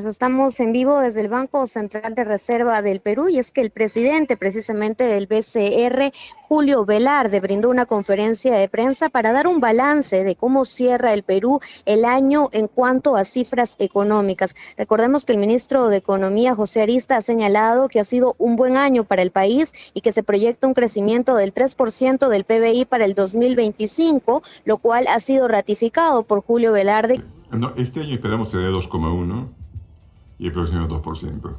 Estamos en vivo desde el Banco Central de Reserva del Perú y es que el presidente precisamente del BCR, Julio Velarde, brindó una conferencia de prensa para dar un balance de cómo cierra el Perú el año en cuanto a cifras económicas. Recordemos que el ministro de Economía, José Arista, ha señalado que ha sido un buen año para el país y que se proyecta un crecimiento del 3% del PBI para el 2025, lo cual ha sido ratificado por Julio Velarde. No, este año esperamos ser de 2,1 y el próximo 2%.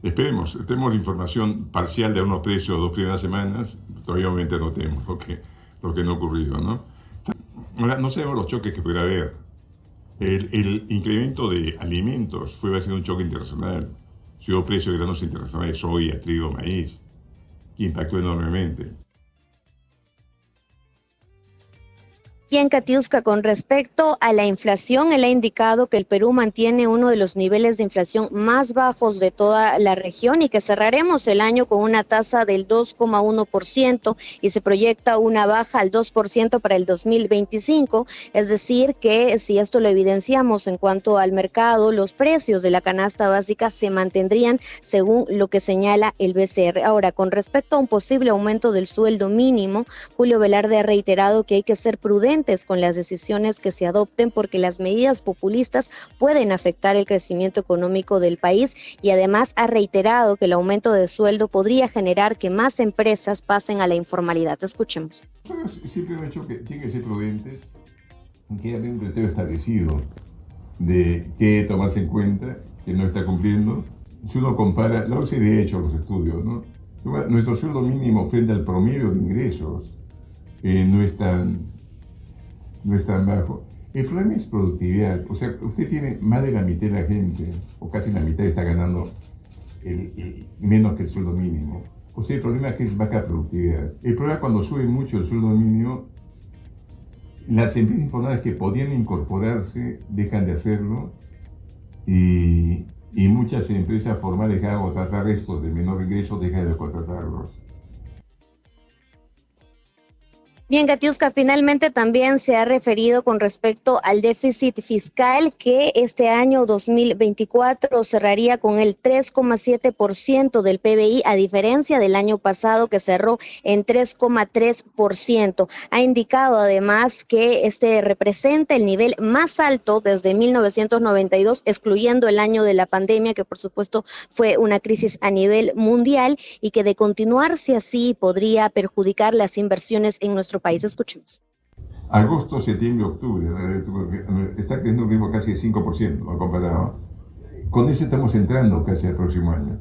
Esperemos, tenemos información parcial de unos precios de 2 primeras semanas, todavía obviamente no tenemos lo que no ha ocurrido, ¿no? Ahora, no sabemos los choques que pudiera haber. El incremento de alimentos fue a ser un choque internacional. Subió precios de granos internacionales, soya, trigo, maíz, que impactó enormemente. Bien, Katiuska, con respecto a la inflación, él ha indicado que el Perú mantiene uno de los niveles de inflación más bajos de toda la región y que cerraremos el año con una tasa del 2,1% y se proyecta una baja al 2% para el 2025. Es decir, que si esto lo evidenciamos en cuanto al mercado, los precios de la canasta básica se mantendrían según lo que señala el BCR. Ahora, con respecto a un posible aumento del sueldo mínimo, Julio Velarde ha reiterado que hay que ser prudente con las decisiones que se adopten porque las medidas populistas pueden afectar el crecimiento económico del país y además ha reiterado que el aumento de sueldo podría generar que más empresas pasen a la informalidad. Escuchemos. Siempre he dicho que tienen que ser prudentes, que haya un criterio establecido de qué tomarse en cuenta, que no está cumpliendo. Si uno compara, la OCDE ha hecho los estudios, ¿no? Nuestro sueldo mínimo frente al promedio de ingresos no es tan bajo. El problema es productividad. O sea, usted tiene más de la mitad de la gente, o casi la mitad está ganando menos que el sueldo mínimo. O sea, el problema es que es baja productividad. El problema es cuando sube mucho el sueldo mínimo, las empresas informales que podían incorporarse dejan de hacerlo y muchas empresas formales que hagan contratar estos de menor ingreso dejan de contratarlos. Bien, Katiuska, finalmente también se ha referido con respecto al déficit fiscal que este año 2024 cerraría con el 3,7% del PBI, a diferencia del año pasado que cerró en 3,3%. Ha indicado además que este representa el nivel más alto desde 1992, excluyendo el año de la pandemia, que por supuesto fue una crisis a nivel mundial y que de continuarse así podría perjudicar las inversiones en nuestro país. Escuchemos. Agosto, septiembre, octubre, está creciendo un ritmo casi de 5%, ¿no? Comparado. Con eso estamos entrando casi al próximo año.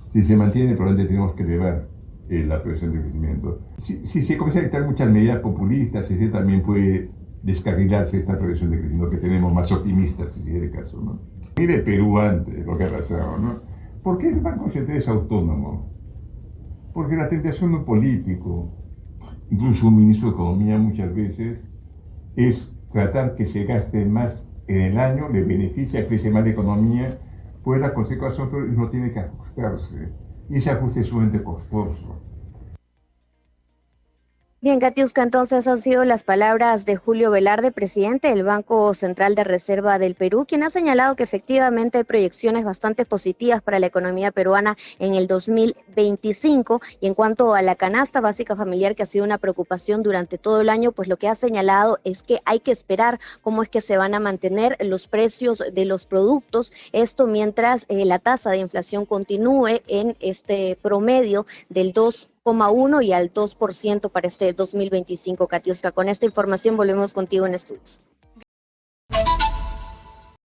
Si se mantiene, probablemente tenemos que elevar la previsión de crecimiento. Si se comienza a dictar muchas medidas populistas, ese también puede descarrilarse esta previsión de crecimiento que tenemos más optimistas, si es el caso, ¿no? Mire Perú antes, lo que ha pasado, ¿no? ¿Por qué el Banco Central es autónomo? Porque la tentación de un político, incluso un ministro de Economía muchas veces, es tratar que se gaste más en el año, le beneficia, crece más la economía, pues la consecuencia no tiene que ajustarse. Y ese ajuste es sumamente costoso. Bien, Katiuska, entonces han sido las palabras de Julio Velarde, presidente del Banco Central de Reserva del Perú, quien ha señalado que efectivamente hay proyecciones bastante positivas para la economía peruana en el 2025. Y en cuanto a la canasta básica familiar, que ha sido una preocupación durante todo el año, pues lo que ha señalado es que hay que esperar cómo es que se van a mantener los precios de los productos, esto mientras la tasa de inflación continúe en este promedio del 2,1 y al 2% para este 2025, Katiuska. Con esta información volvemos contigo en estudios.